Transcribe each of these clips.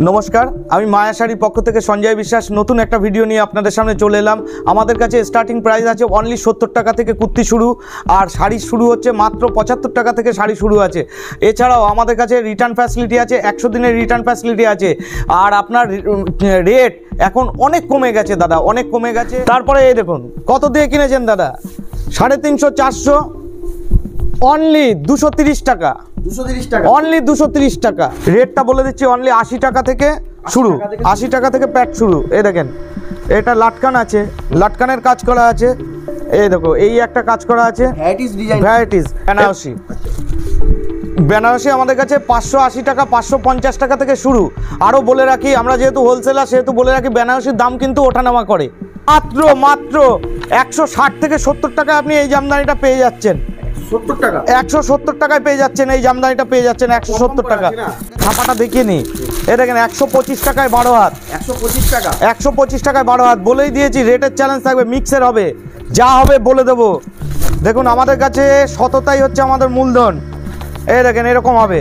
নমস্কার, আমি মায়া শাড়ির পক্ষ থেকে সঞ্জয় বিশ্বাস নতুন একটা ভিডিও নিয়ে আপনাদের সামনে চলে এলাম। আমাদের কাছে স্টার্টিং প্রাইস আছে অনলি 70 টাকা থেকে কুর্তি শুরু, আর শাড়ি শুরু হচ্ছে মাত্র 75 টাকা থেকে শাড়ি শুরু আছে। এছাড়াও আমাদের কাছে রিটার্ন ফ্যাসিলিটি আছে, 100 দিনের রিটার্ন ফ্যাসিলিটি আছে। আর আপনার রেট এখন অনেক কমে গেছে দাদা, অনেক কমে গেছে। তারপরে এই দেখুন কত দিয়ে কিনেছেন দাদা, 350 400 অনলি 230 টাকা, 230 টাকা অনলি 230 টাকা। রেটটা বলে দিচ্ছি, অনলি 80 টাকা থেকে শুরু, 80 টাকা থেকে প্যাট শুরু। এই দেখেন এটা লাটকান আছে, লাটকানের কাজ করা আছে। এই দেখো এই একটা কাজ করা আছে, ভ্যারাইটিস বেনারসি। বেনারসি আমাদের কাছে 580 টাকা 550 টাকা থেকে শুরু। আরও বলে রাখি, আমরা যেহেতু হোলসেলার সেহেতু বলে রাখি বেনারসির দাম কিন্তু ওঠানামা করে। মাত্র 160 থেকে 70 টাকা আপনি এই জামদানিটা পেয়ে যাচ্ছেন। 170 টাকায় পেয়ে যাচ্ছেন, এই জামদানিটা পেয়ে যাচ্ছেন 170 টাকা। ছাপাটা দেখিয়ে নি, এ দেখেন 125 টাকায় 12 হাত, 125 টাকায় 12 হাত। বলেই দিয়েছি রেটের চ্যালেঞ্জ থাকবে, মিক্সের হবে, যা হবে বলে দেবো। দেখুন আমাদের কাছে সততাই হচ্ছে আমাদের মূলধন। এই দেখেন এরকম হবে,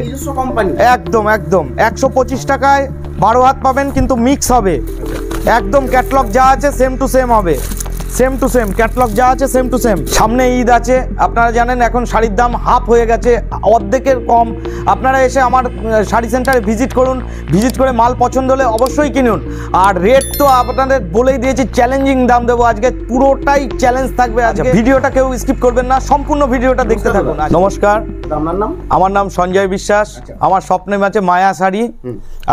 একদম একদম 125 টাকায় 12 হাত পাবেন, কিন্তু মিক্স হবে একদম। ক্যাটলগ যা আছে সেম টু সেম হবে, সেম টু সেম ক্যাটলগ যা আছে সেম টু সেম। সামনে ঈদ আছে, আপনারা জানেন এখন শাড়ির দাম হাফ হয়ে গেছে, অর্ধেকের কম। আপনারা এসে আমার শাড়ি সেন্টারে ভিজিট করুন, ভিজিট করে মাল পছন্দ হলে অবশ্যই কিনুন। আর রেট তো আপনাদের বলেই দিয়েছি, চ্যালেঞ্জিং দাম দেবো আজকে, পুরোটাই চ্যালেঞ্জ থাকবে আজকে। ভিডিওটা কেউ স্কিপ করবেন না, সম্পূর্ণ ভিডিওটা দেখতে থাকুন। নমস্কার, আমার নাম সঞ্জয় বিশ্বাস, আমার স্বপ্নের আছে মায়া শাড়ি।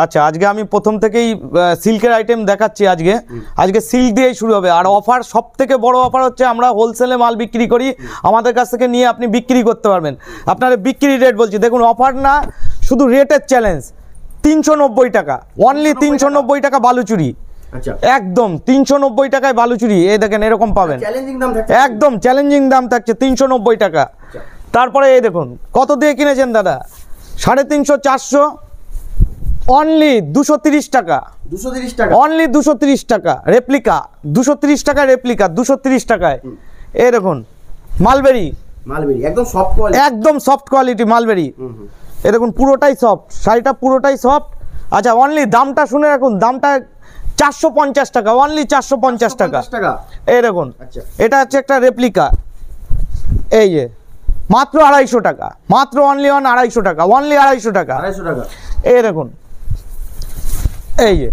আচ্ছা, আজকে আমি প্রথম থেকেই সিল্কের আইটেম দেখাচ্ছি। আজকে সিল্ক দিয়েই শুরু হবে। আর অফার, সব থেকে বড় অফার হচ্ছে আমরা হোলসেলে মাল বিক্রি করি, আমাদের কাছ থেকে নিয়ে আপনি বিক্রি করতে পারবেন। আপনারা বিক্রি রেট বলছি, দেখুন অফার না, শুধু রেটের চ্যালেঞ্জ। 390 টাকা অনলি, 390 টাকা বালুচুরি, একদম 390 টাকায় বালুচুরি। এই দেখেন এরকম পাবেন, একদম চ্যালেঞ্জিং দাম থাকছে 390 টাকা। তারপরে এই দেখুন কত দিয়ে কিনেছেন দাদা, 350 400 অনলি 230 টাকা, অনলি 230 টাকা। রেপ্লিকা 230 টাকা, রেপ্লিকা 230 টাকায়। এই দেখুন মালবেরি, একদম সফট কোয়ালিটি মালবেরি। এই দেখুন পুরোটাই সফট, শাড়িটা পুরোটাই সফট। আচ্ছা, অনলি দামটা শুনে রাখুন, দামটা 450 টাকা, অনলি 450 টাকা। এই দেখুন এটা হচ্ছে একটা রেপ্লিকা, এই যে মাত্র 250 টাকা, মাত্র অনলি 250 টাকা, অনলি 250 টাকা। এই দেখুন এই যে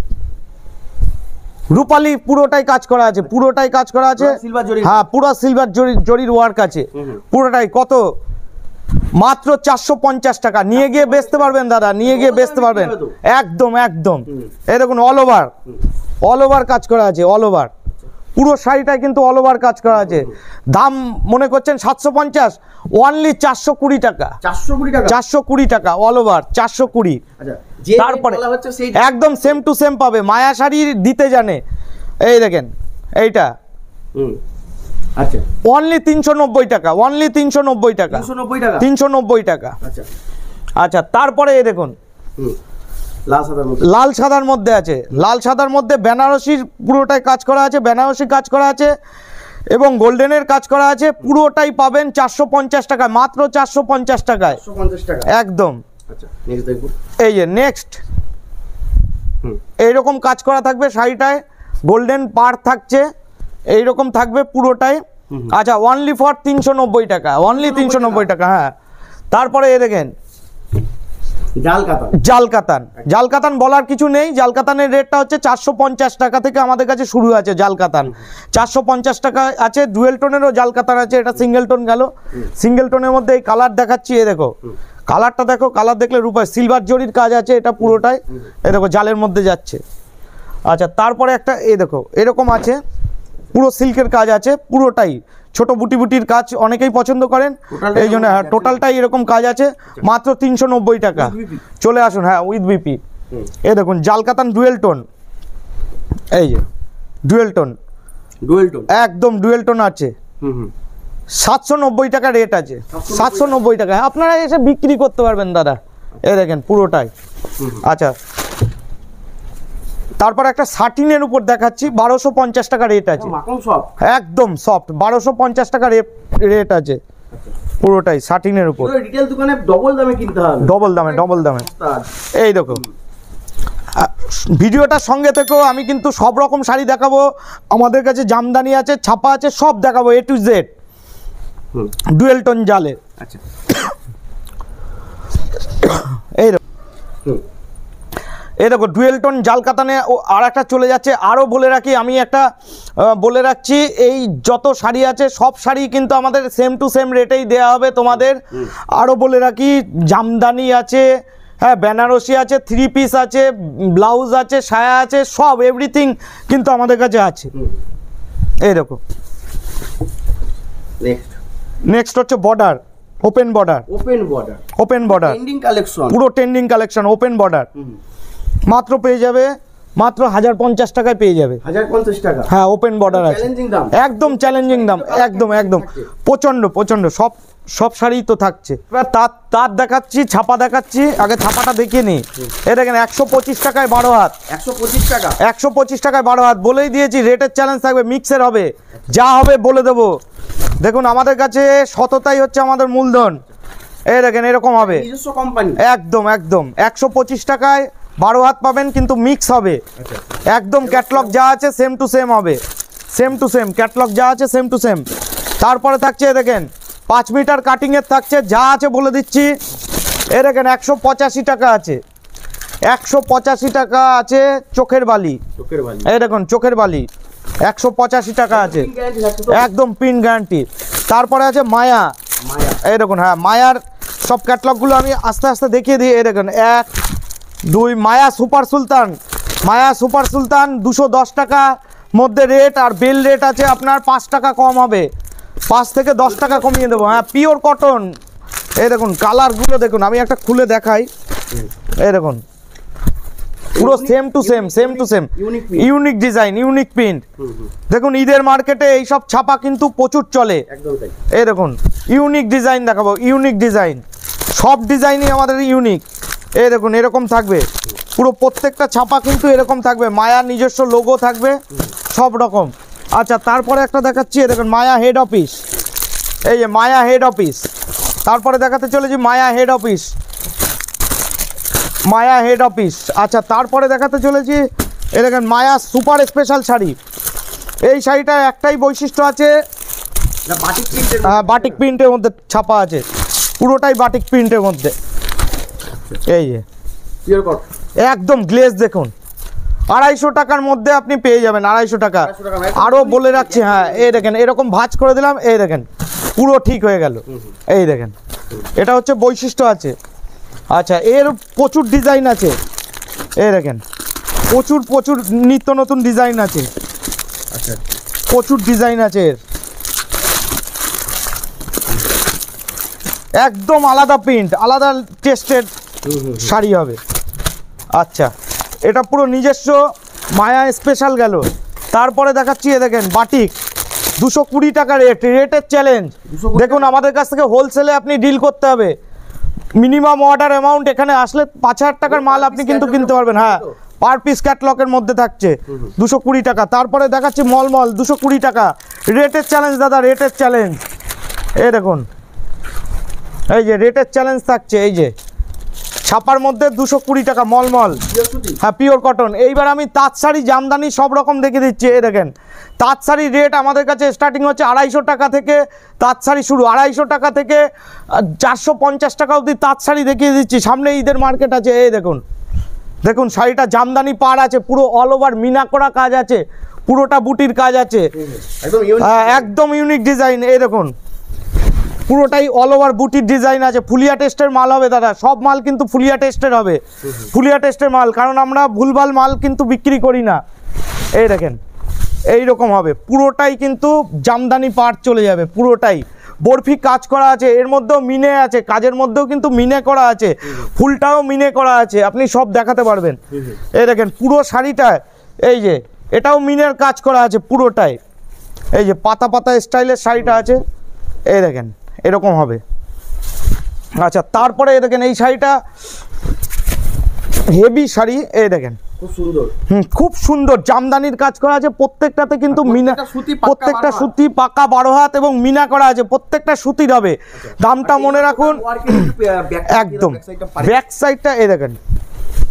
রূপালি, পুরোটাই কাজ করা আছে, পুরোটাই কাজ করা আছে। হ্যাঁ, পুরো সিলভার জরির ওয়ার্ক আছে পুরোটাই। কত? মাত্র 450 টাকা। নিয়ে গিয়ে বেচতে পারবেন দাদা, নিয়ে গিয়ে বেচতে পারবেন, একদম একদম। এই দেখুন অল ওভার কাজ করা আছে, অল ওভার পুরো শাড়িটাই কিন্তু অল ওভার কাজ করা আছে। দাম মনে করছেন 750, অনলি 420 টাকা, 420 টাকা অল ওভার, 420। তারপরে একদম সেম টু সেম পাবে, মায়া শাড়ি দিতে জানে। এই দেখেন এইটা অনলি 390 টাকা, অনলি 390 টাকা, 390 টাকা। আচ্ছা, তারপরে এই দেখুন লাল সাদার মধ্যে আছে, লাল সাদার মধ্যে বেনারসির পুরোটাই কাজ করা আছে, বেনারসি কাজ করা আছে এবং গোল্ডেনের কাজ করা আছে। পুরোটাই পাবেন 450 টাকায়, মাত্র 450 টাকায়, একদম। এই যে নেক্সট এইরকম কাজ করা থাকবে শাড়িটায়, গোল্ডেন পার থাকছে, এইরকম থাকবে পুরোটাই। আচ্ছা, অনলি ফর 390 টাকা, অনলি 390 টাকা। হ্যাঁ, তারপরে এ দেখেন জালকাতান বলার কিছু নেই। জালকাতানের রেটটা হচ্ছে 450 টাকা থেকে আমাদের কাছে শুরু আছে। জালকাতান 450 টাকা আছে। ডুয়েল টোনেরও জালকাতান আছে, এটা সিঙ্গেল টোন গেল। সিঙ্গেল টোনের মধ্যে এই কালার দেখাচ্ছি, এ দেখো কালারটা দেখো, কালার দেখলে রূপায় সিলভার জরির কাজ আছে এটা পুরোটাই। এই দেখো জালের মধ্যে যাচ্ছে। আচ্ছা, তারপরে একটা এই দেখো এরকম আছে, পুরো সিল্কের কাজ আছে পুরোটাই, ছোট বুটির কাজ অনেকেই পছন্দ করেন, এই জন্য টোটালটাই এরকম কাজ আছে, মাত্র 390 টাকা। চলে আসুন। হ্যাঁ, উইথ বিপি। এই দেখুন জালকাতান ডুয়েল টোন, এই যে ডুয়েল টোন, একদম ডুয়েল টোন আছে। 790 টাকা রেট আছে, 790 টাকা। আপনারা এসে বিক্রি করতে পারবেন দাদা। এই দেখেন পুরোটাই। আচ্ছা, তারপর একটা সাটিনের উপর দেখাচ্ছি, 1250 টাকা রেট আছে, একদম সফট, 1250 টাকা রেট আছে পুরোটাই সাটিনের উপর। রিটেল দোকানে ডবল দামে কিনতে হবে, ডবল দামে। এই দেখো ভিডিওটার সঙ্গে থেকেও আমি কিন্তু সব রকম শাড়ি দেখাবো। আমাদের কাছে জামদানি আছে, ছাপা আছে, সব দেখাবো A to Z। Dual tone জালের। আচ্ছা, এই দেখো ডুয়েল টোন জাল কাতানে আর একটা চলে যাচ্ছে। আরও বলে রাখি, আমি একটা বলে রাখছি, এই যত শাড়ি আছে সব শাড়ি কিন্তু আমাদের সেম টু সেম রেটেই দেওয়া হবে তোমাদের। আরও বলে রাখি, জামদানি আছে, হ্যাঁ বেনারসি আছে, 3 পিস আছে, ব্লাউজ আছে, সায়া আছে, সব এভরিথিং কিন্তু আমাদের কাছে আছে। এই দেখো নেক্সট হচ্ছে বর্ডার, ওপেন বর্ডার। পুরো ট্রেন্ডিং কালেকশন, ওপেন বর্ডার। মাত্র পেয়ে যাবে মাত্র 1050 টাকায় পেয়ে যাবে। 1050 টাকা? হ্যাঁ, ওপেন বর্ডার আছে, একদম চ্যালেঞ্জিং দাম, একদম প্রচন্ড। সব শাড়ি তো থাকছে। এবার তার দেখাচ্ছি, ছাপা দেখাচ্ছি। আগে ছাপাটা দেখিয়ে নিই। এই দেখেন 125 টাকায় 12 হাত। 125 টাকায় 12 হাত। বলেই দিয়েছি রেটের চ্যালেঞ্জ থাকবে, মিক্সের হবে, যা হবে বলে দেবো। দেখুন আমাদের কাছে সততাই হচ্ছে আমাদের মূলধন। এই দেখেন এরকম হবে, একদম 125 টাকায় 12 হাত পাবেন, কিন্তু মিক্স হবে একদম। ক্যাটলগ যা আছে সেম টু সেম হবে, ক্যাটলগ যা আছে সেম টু সেম। তারপরে থাকছে দেখেন 5 মিটার কাটিংয়ের থাকছে, যা আছে বলে দিচ্ছি। এই দেখেন 185 টাকা আছে, 185 টাকা আছে চোখের বালি। এই দেখুন চোখের বালি 185 টাকা আছে, একদম পিন গ্যারান্টি। তারপরে আছে মায়া। এই দেখুন, হ্যাঁ মায়ার সব ক্যাটলগগুলো আমি আস্তে আস্তে দেখিয়ে দিই। এই দেখুন 1 2 মায়া সুপার সুলতান 210 টাকা মধ্যে রেট। আর বেল রেট আছে আপনার 5 টাকা কম হবে, 5 থেকে 10 টাকা কমিয়ে দেবো। হ্যাঁ, পিওর কটন। এই দেখুন কালারগুলো দেখুন, আমি একটা খুলে দেখাই। এই দেখুন পুরো same to same unique design, unique print. দেখুন ঈদের মার্কেটে এইসব ছাপা কিন্তু প্রচুর চলে। এই দেখুন ইউনিক ডিজাইন দেখাবো, ইউনিক ডিজাইন, সব ডিজাইনই আমাদের ইউনিক। এই দেখুন এরকম থাকবে, পুরো প্রত্যেকটা ছাপা কিন্তু এরকম থাকবে, মায়ার নিজস্ব লোগো থাকবে, সব রকম। আচ্ছা, তারপরে একটা দেখাচ্ছি। দেখুন মায়া হেড অফিস, এই যে মায়া হেড অফিস। তারপরে দেখাতে চলেছি মায়া হেড অফিস। আচ্ছা, তারপরে দেখাতে চলেছি এই দেখেন মায়া সুপার স্পেশাল শাড়ি। এই শাড়িটার একটাই বৈশিষ্ট্য আছে, বাটিক প্রিন্টের মধ্যে ছাপা আছে, পুরোটাই বাটিক প্রিন্টের মধ্যে। এই যে একদম গ্লেজ দেখুন, 250 টাকার মধ্যে আপনি পেয়ে যাবেন, 250 টাকা। আরও বলে রাখছি, হ্যাঁ এই দেখেন এরকম ভাঁজ করে দিলাম, এই দেখেন পুরো ঠিক হয়ে গেল। এই দেখেন এটা হচ্ছে বৈশিষ্ট্য আছে। আচ্ছা, এর প্রচুর ডিজাইন আছে। এই দেখেন প্রচুর নিত্য নতুন ডিজাইন আছে। আচ্ছা, প্রচুর ডিজাইন আছে এর, একদম আলাদা প্রিন্ট, আলাদা টেস্টের শাড়ি হবে। আচ্ছা, এটা পুরো নিজস্ব মায়া স্পেশাল গেল। তারপরে দেখাচ্ছি এ দেখেন বাটিক 220 টাকা রেটের চ্যালেঞ্জ। দেখুন আমাদের কাছ থেকে হোলসেলে আপনি ডিল করতে হবে, মিনিমাম অর্ডার অ্যামাউন্ট এখানে আসলে 5000 টাকার মাল আপনি কিন্তু কিনতে পারবেন। হ্যাঁ, পার পিস ক্যাটলগের মধ্যে থাকছে 220 টাকা। তারপরে দেখাচ্ছি মলমল 220 টাকা রেটের চ্যালেঞ্জ। দাদা রেটের চ্যালেঞ্জ, এই দেখুন এই যে রেটের চ্যালেঞ্জ থাকছে। এই যে ছাপার মধ্যে 220 টাকা মলমল, হ্যাঁ পিওর কটন। এইবার আমি তাঁত শাড়ি, জামদানি সব রকম দেখে দিচ্ছি। এই দেখেন তাঁত শাড়ি রেট আমাদের কাছে স্টার্টিং হচ্ছে 250 টাকা থেকে, তাঁত শাড়ি শুরু 250 টাকা থেকে 450 টাকা অবধি তাঁত শাড়ি দেখিয়ে দিচ্ছি। সামনে ঈদের মার্কেট আছে। এই দেখুন শাড়িটা জামদানি পাড় আছে, পুরো অল ওভার মিনা করা কাজ আছে, পুরোটা বুটির কাজ আছে, একদম ইউনিক ডিজাইন। এই দেখুন পুরোটাই অল ওভার বুটির ডিজাইন আছে। ফুলিয়া টেস্টের মাল হবে দাদা, সব মাল কিন্তু ফুলিয়া টেস্টের হবে, ফুলিয়া টেস্টের মাল, কারণ আমরা ভুলভাল মাল কিন্তু বিক্রি করি না। এই দেখেন এই রকম হবে, পুরোটাই কিন্তু জামদানি পাড় চলে যাবে, পুরোটাই বরফি কাজ করা আছে, এর মধ্যেও মিনে আছে, কাজের মধ্যেও কিন্তু মিনে করা আছে, ফুলটাও মিনে করা আছে, আপনি সব দেখাতে পারবেন। এই দেখেন পুরো শাড়িটা, এই যে এটাও মিনের কাজ করা আছে পুরোটাই। এই যে পাতা পাতা স্টাইলের শাড়িটা আছে, এই দেখেন এরকম হবে। আচ্ছা, তারপরে এই দেখেন এই শাড়িটা হেভি শাড়ি। এই দেখেন খুব সুন্দর, খুব সুন্দর জামদানির কাজ করা আছে, প্রত্যেকটাতে কিন্তু মিনা, প্রত্যেকটা সুতি পাকা 12 হাত এবং মিনা করা আছে, প্রত্যেকটা সুতির হবে। দামটা মনে রাখুন একদম। ব্যাক সাইডটা এই দেখেন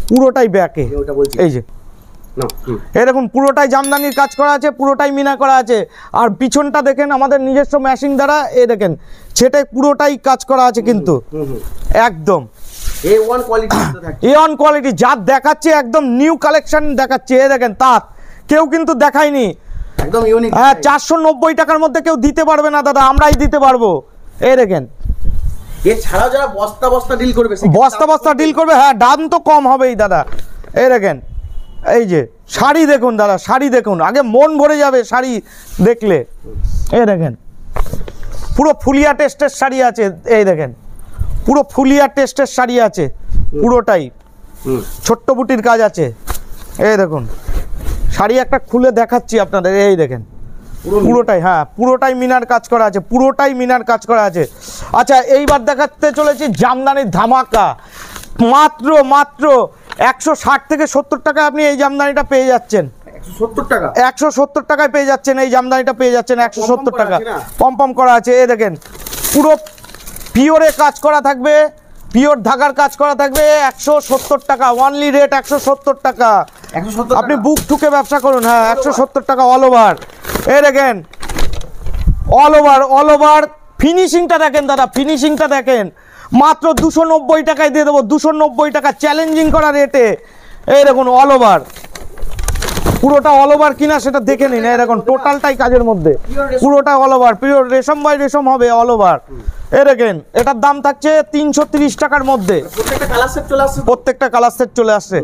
পুরোটাই ব্যাকে, ওটা বলছি এই যে এই দেখুন পুরোটাই জামদানির কাজ করা আছে, পুরোটাই মিনা করা আছে। আর পিছনটা দেখেন আমাদের নিজস্ব মেশিন দ্বারা, এই দেখেন সেটাই পুরোটাই কাজ করা আছে কিন্তু একদম A1 কোয়ালিটির মধ্যে থাকে, A1 কোয়ালিটি যা দেখাচ্ছে একদম নিউ কালেকশন দেখাচ্ছে। এই দেখেন তাঁত কেউ কিন্তু দেখায়নি, একদম ইউনিক। হ্যাঁ 490 টাকার মধ্যে কেউ দিতে পারবে না দাদা, আমরাই দিতে পারবো। এই দেখেন এছাড়াও যারা বস্তা বস্তা ডিল করবে, বস্তা বস্তা ডিল করবে, হ্যাঁ দাম তো কম হবেই দাদা। এই দেখেন এই যে শাড়ি দেখুন দাদা, শাড়ি দেখুন, আগে মন ভরে যাবে শাড়ি দেখলে। এই দেখেন পুরো ফুলিয়া টেস্টের শাড়ি আছে, এই দেখেন পুরো ফুলিয়া টেস্টের শাড়ি আছে পুরোটাই, ছোট্ট বুটির কাজ আছে। এই দেখুন শাড়ি একটা খুলে দেখাচ্ছি আপনাদের, এই দেখেন পুরোটাই, হ্যাঁ পুরোটাই মিনার কাজ করা আছে, পুরোটাই মিনার কাজ করা আছে। আচ্ছা এইবার দেখাতে চলেছি জামদানির ধামাকা, মাত্র মাত্র 160 থেকে 70 টাকা আপনি এই জামদানিটা পেয়ে যাচ্ছেন। 170 টাকা, 170 টাকায় পেয়ে যাচ্ছেন এই জামদানিটা, পেয়ে যাচ্ছেন 170 টাকা, পম করা আছে। এই দেখেন পুরো পিওরে কাজ করা থাকবে, পিওর ধাগার কাজ করা থাকবে, 170 টাকা অনলি রেট, 170 টাকা। 170 আপনি বুক ঠুকে ব্যবসা করুন, হ্যাঁ 170 টাকা অল ওভার। এই দেখেন অল ওভার ফিনিশিংটা দেখেন দাদা, ফিনিশিংটা দেখেন, মাত্র 290 টাকায় দিয়ে দেবো, 290 টাকা চ্যালেঞ্জিং করা রেটে। এই দেখুন অল ওভার, পুরোটা অল ওভার কিনা সেটা দেখে নিন। এই দেখুন টোটালটাই কাজের মধ্যে, পুরোটা অল ওভার, পিওর রেশম বাই রেশম হবে অল ওভার। এই দেখেন এটার দাম থাকছে 330 টাকার মধ্যে, প্রত্যেকটা কালার সেট চলে আসছে, প্রত্যেকটা কালার সেট চলে আসছে।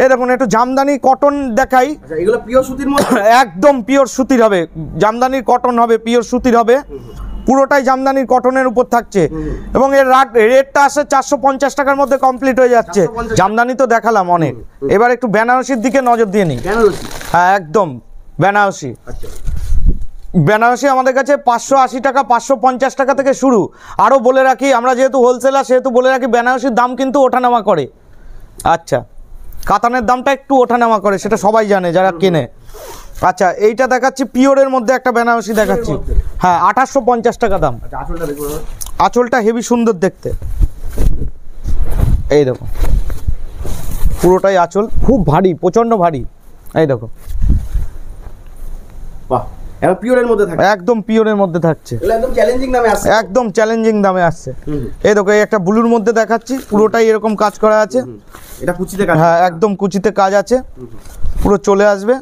এই দেখুন একটু জামদানি কটন দেখাই, আচ্ছা এগুলো পিওর সুতির মধ্যে, একদম পিওর সুতির হবে, জামদানির কটন হবে, পিওর সুতির হবে, পুরোটাই জামদানির কটনের উপর থাকছে। এবং এর রেটটা আসে 450 টাকার মধ্যে কমপ্লিট হয়ে যাচ্ছে। 450 জামদানি তো দেখালাম অনেক, এবার একটু বেনারসির দিকে নজর দিয়ে নিই। বেনারসি, হ্যাঁ একদম বেনারসি, আচ্ছা বেনারসি আমাদের কাছে 580 টাকা 550 টাকা থেকে শুরু। আরও বলে রাখি আমরা যেহেতু হোলসেলার সেহেতু বলে রাখি বেনারসির দাম কিন্তু ওঠানামা করে। আচ্ছা কাতানের দামটা একটু ওঠানামা করে, সেটা সবাই জানে যারা কেনে। আচ্ছা এইটা দেখাচ্ছি পিওরের মধ্যে একটা বেনারসি দেখাচ্ছি, হ্যাঁ 2850 টাকা দাম। আচ্ছা আসলটা দেখুন, আঁচলটা হেভি সুন্দর দেখতে, এই দেখো পুরোটাই আঁচল, খুব ভারী, প্রচণ্ড ভারী। এই দেখো বাহ এটা পিওরের মধ্যে থাকে, একদম পিওরের মধ্যে থাকছে, এগুলো একদম চ্যালেঞ্জিং দামে আসছে, একদম চ্যালেঞ্জিং দামে আসছে। এই দেখো এই একটা ব্লুর মধ্যে দেখাচ্ছি, পুরোটাই এরকম কাজ করা আছে, এটা কুচিতে কাজ, হ্যাঁ একদম কুচিতে কাজ আছে, পুরো চলে আসবে।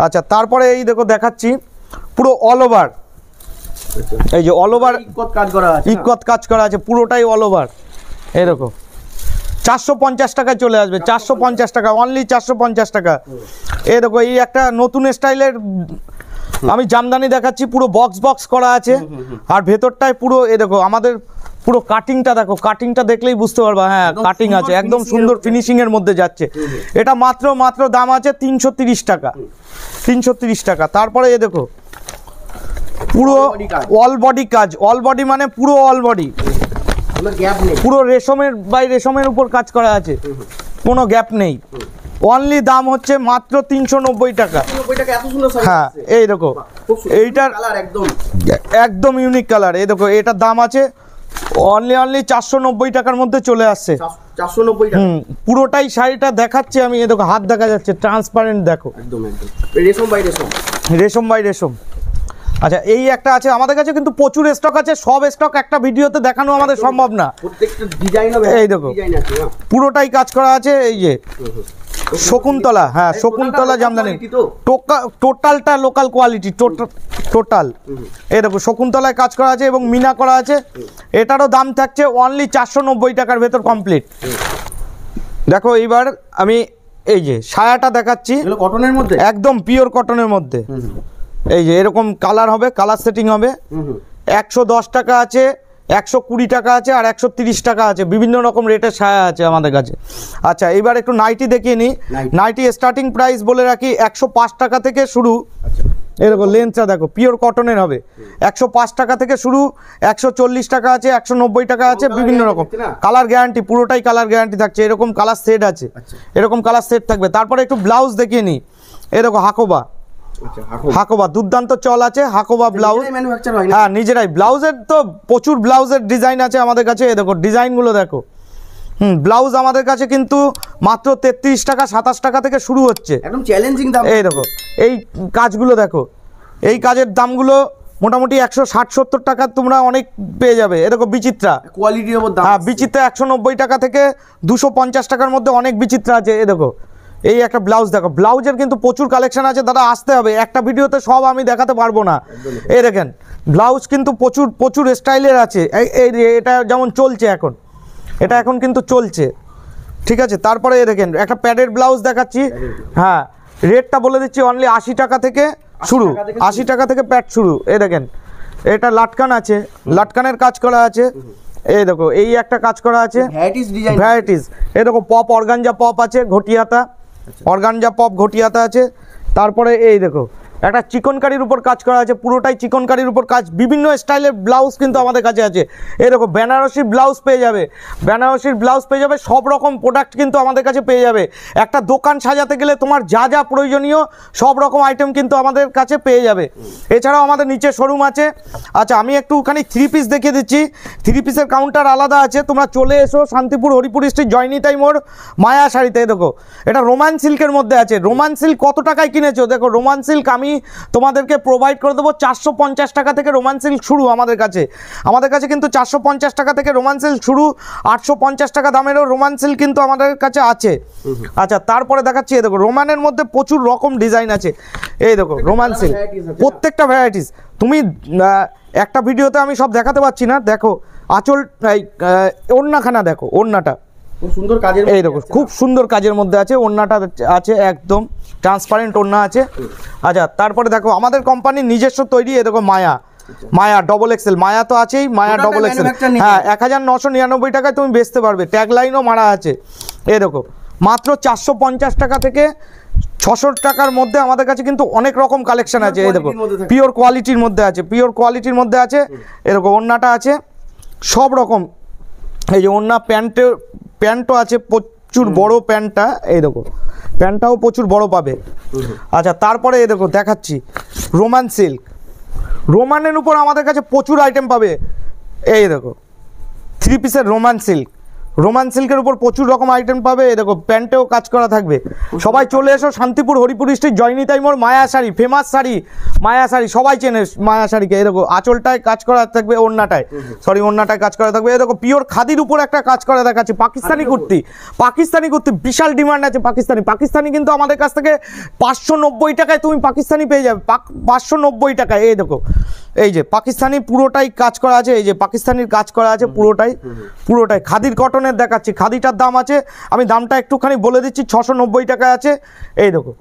আচ্ছা তারপরে এই দেখো দেখাচ্ছি পুরো অল ওভার, এই যে অল ওভার ইকত কাজ করা আছে, ইকত কাজ করা আছে, পুরোটাই অল ওভার। এই দেখো 450 টাকায় চলে আসবে, 450 টাকা অনলি, 450 টাকা। এই দেখো এই একটা নতুন স্টাইলের আমি জামদানি দেখাচ্ছি, পুরো বক্স করা আছে, আর ভেতরটায় পুরো এই দেখো আমাদের পুরো কাটিংটা দেখো, কাটিংটা দেখলেই বুঝতে পারবা, হ্যাঁ কাটিং আছে, একদম সুন্দর ফিনিশিং এর মধ্যে যাচ্ছে। এটা মাত্র দাম আছে 330 টাকা, 330 টাকা। তারপরে এই দেখো পুরো অল বডি কাজ, অল বডি মানে পুরো অল বডি, গ্যাপ নেই, পুরো রেশমের বাই রেশমের উপর কাজ করা আছে, কোনো গ্যাপ নেই। অনলি দাম হচ্ছে মাত্র 390 টাকা। 90 টাকা এত সুন্দর সাইজ, হ্যাঁ এই দেখো এইটার কালার একদম একদম ইউনিক কালার। এই দেখো এটার দাম আছে অনলি 490 টাকার মধ্যে চলে আসছে, 490 টাকা। পুরোটাই শাড়িটা দেখাচ্ছি আমি, এই দেখো হাত দেখা যাচ্ছে, ট্রান্সপারেন্ট দেখো, একদম রেশম বাই রেশম, রেশম বাই রেশম। আচ্ছা এই একটা আছে আমাদের কাছে, কিন্তু প্রচুর স্টক আছে, সব স্টক একটা ভিডিওতে দেখানো আমাদের সম্ভব না। প্রত্যেকটা ডিজাইন হবে, এই দেখো ডিজাইন আছে, পুরোটাই কাজ করা আছে। এই যে শকুন্তলা, হ্যাঁ শকুন্তলা জামদানি, টোটালটা লোকাল কোয়ালিটি, টোটাল। এই দেখো শকুন্তলায় কাজ করা আছে এবং মিনা করা আছে। এটারও দাম থাকছে অনলি 490 টাকার ভেতর কমপ্লিট। দেখো এইবার আমি এই যে সায়াটা দেখাচ্ছি, এগুলো কটনের মধ্যে, একদম পিওর কটনের মধ্যে। এই যে এরকম কালার হবে, কালার সেটিং হবে। 110 টাকা আছে, 120 টাকা আছে, আর 130 টাকা আছে, বিভিন্ন রকম রেটের সায়া আছে আমাদের কাছে। আচ্ছা এবার একটু নাইটি দেখিয়ে নিই। নাইটি স্টার্টিং প্রাইস বলে রাখি 105 টাকা থেকে শুরু। এরকম লেন্থটা দেখো পিওর কটনের হবে, 105 টাকা থেকে শুরু, 140 টাকা আছে, 190 টাকা আছে, বিভিন্ন রকম কালার গ্যারান্টি, পুরোটাই কালার গ্যারান্টি থাকছে। এরকম কালার সেট আছে, এরকম কালার সেট থাকবে। তারপরে একটু ব্লাউজ দেখিয়ে নিই। এই দেখো হাকোবা, হাকোবা দুর্দান্ত চল আছে, হাকোবা ব্লাউজ, হ্যাঁ নিজেরাই। ব্লাউজের তো প্রচুর ব্লাউজের ডিজাইন আছে আমাদের কাছে, দেখো ডিজাইনগুলো দেখো, ব্লাউজ আমাদের কাছে কিন্তু মাত্র 33 টাকা 27 টাকা থেকে শুরু হচ্ছে। একদম চ্যালেঞ্জিং দাম। এই দেখো এই কাজগুলো দেখো, এই কাজের দামগুলো মোটামুটি 160-70 টাকা তোমরা অনেক পেয়ে যাবে। এ দেখো বিচিত্রা, কোয়ালিটির উপর দাম। হ্যাঁ বিচিত্রা 190 টাকা থেকে 250 টাকার মধ্যে অনেক বিচিত্রা আছে। এ দেখো এই একটা ব্লাউজ দেখো, ব্লাউজের কিন্তু প্রচুর কালেকশন আছে দাদা, আসতে হবে, একটা ভিডিওতে সব আমি দেখাতে পারবো না। এই দেখেন ব্লাউজ কিন্তু প্রচুর প্রচুর স্টাইলের আছে। এই এটা যেমন চলছে এখন, এটা এখন কিন্তু চলছে, ঠিক আছে। তারপরে এই দেখেন একটা প্যাডের ব্লাউজ দেখাচ্ছি, হ্যাঁ রেটটা বলে দিচ্ছি, অনলি 80 টাকা থেকে শুরু, 80 টাকা থেকে প্যাড শুরু। এই দেখেন এটা লাটকান আছে, লাটকানের কাজ করা আছে। এই দেখো এই একটা কাজ করা আছে, ভ্যারাইটিস ডিজাইন, ভ্যারাইটিস। এই দেখো পপ অর্গানজা পপ আছে, ঘটিয়াতা অর্গানজা পপ ঘটিয়াতা আছে। তারপরে এই দেখো একটা চিকনকারির উপর কাজ করা আছে, পুরোটাই চিকনকারির উপর কাজ, বিভিন্ন স্টাইলের ব্লাউজ কিন্তু আমাদের কাছে আছে। এই দেখো বেনারসি ব্লাউজ পেয়ে যাবে, বেনারসির ব্লাউজ পেয়ে যাবে, সব রকম প্রোডাক্ট কিন্তু আমাদের কাছে পেয়ে যাবে। একটা দোকান সাজাতে গেলে তোমার যা যা প্রয়োজনীয় সব রকম আইটেম কিন্তু আমাদের কাছে পেয়ে যাবে। এছাড়াও আমাদের নিচে শোরুম আছে। আচ্ছা আমি একটুখানি 3 পিস দেখিয়ে দিচ্ছি, 3 পিসের কাউন্টার আলাদা আছে, তোমরা চলে এসো শান্তিপুর হরিপুর স্ট্রিট জয়নিতাই মোড় মায়া শাড়িতে। দেখো এটা রোমান সিল্কের মধ্যে আছে। রোমান সিল্ক কত টাকায় কিনেছো? দেখো রোমান সিল্ক আমি তোমাদেরকে প্রোভাইড করে দেবো 450 টাকা থেকে রোমান সিল্ক শুরু আমাদের কাছে। আমাদের কাছে কিন্তু 450 টাকা থেকে রোমান সিল্ক শুরু, 850 টাকা দামেরও রোমান সিল্ক কিন্তু আমাদের কাছে আছে। আচ্ছা তারপরে দেখাচ্ছি, এই দেখো রোমানের মধ্যে প্রচুর রকম ডিজাইন আছে। এই দেখো রোমান সিল্ক প্রত্যেকটা ভ্যারাইটিস, তুমি একটা ভিডিওতে আমি সব দেখাতে পারছি না। দেখো আঁচল, ওড়নাখানা দেখো, ওড়নাটা খুব সুন্দর কাজের, এই দেখো খুব সুন্দর কাজের মধ্যে আছে, ওড়নাটা আছে একদম ট্রান্সপারেন্ট ওড়না আছে। আচ্ছা তারপরে দেখো আমাদের কোম্পানির নিজস্ব তৈরি, এই দেখো মায়া, মায়া ডবল এক্সেল, মায়া তো আছেই, মায়া ডবল এক্সেল, হ্যাঁ 1999 টাকায় তুমি বেচতে পারবে, ট্যাগ লাইনও মারা আছে। এই দেখো মাত্র 450 টাকা থেকে 600 টাকার মধ্যে আমাদের কাছে কিন্তু অনেক রকম কালেকশন আছে। এই দেখো পিওর কোয়ালিটির মধ্যে আছে, পিওর কোয়ালিটির মধ্যে আছে। এরকম ওড়নাটা আছে সব রকম, এই যে ওড়না প্যান্টও আছে প্রচুর বড় প্যান্টটা, এই দেখো প্যান্টটাও প্রচুর বড় পাবে। আচ্ছা তারপরে এই দেখো দেখাচ্ছি রোমান সিল্ক, রোমানের উপর আমাদের কাছে প্রচুর আইটেম পাবে। এই দেখো 3 পিসের রোমান সিল্ক, রোমান সিল্কের উপর প্রচুর রকম আইটেম পাবে। এই দেখো প্যান্টেও কাজ করা থাকবে। সবাই চলে এসো শান্তিপুর হরিপুর স্ট্রিট জয়নিতাই মোড় মায়া শাড়ি, ফেমাস শাড়ি মায়া শাড়ি, সবাই চেনে মায়া শাড়িকে। এই দেখো আঁচলটায় কাজ করা থাকবে, ওড়নাটায় ওড়নাটায় কাজ করা থাকবে। এই দেখো পিওর খাদির উপর একটা কাজ করা দেখাচ্ছে, পাকিস্তানি কুর্তি, পাকিস্তানি কুর্তি বিশাল ডিমান্ড আছে। পাকিস্তানি কিন্তু আমাদের কাছ থেকে 590 টাকায় তুমি পাকিস্তানি পেয়ে যাবে, 590 টাকায়। এই দেখো এই যে পাকিস্তানি পুরোটাই কাজ করা আছে, এই যে পাকিস্তানির কাজ করা আছে পুরোটাই খাদির কটনের দেখাচ্ছি। খাদিটার দাম আছে, আমি দামটা একটুখানি বলে দিচ্ছি, 690 টাকায় আছে। এই দেখো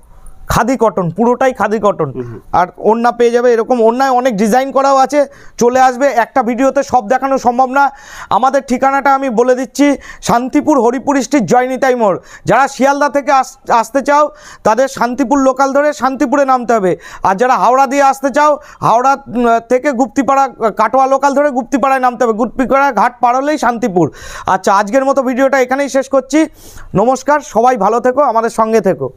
খাদি কটন, পুরোটাই খাদি কটন। আর ওড়না পেয়ে যাবে এরকম, ওড়নায় অনেক ডিজাইন করাও আছে, চলে আসবে, একটা ভিডিওতে সব দেখানো সম্ভব না। আমাদের ঠিকানাটা আমি বলে দিচ্ছি, শান্তিপুর হরিপুর স্ট্রিট জয়নিতাই মোড়। যারা শিয়ালদা থেকে আসতে চাও তাদের শান্তিপুর লোকাল ধরে শান্তিপুরে নামতে হবে, আর যারা হাওড়া দিয়ে আসতে চাও হাওড়া থেকে গুপ্তিপাড়া কাটোয়া লোকাল ধরে গুপ্তিপাড়ায় নামতে হবে, গুপ্তিপাড়া ঘাট পার হলেই শান্তিপুর। আচ্ছা আজকের মতো ভিডিওটা এখানেই শেষ করছি, নমস্কার, সবাই ভালো থেকো, আমাদের সঙ্গে থেকো।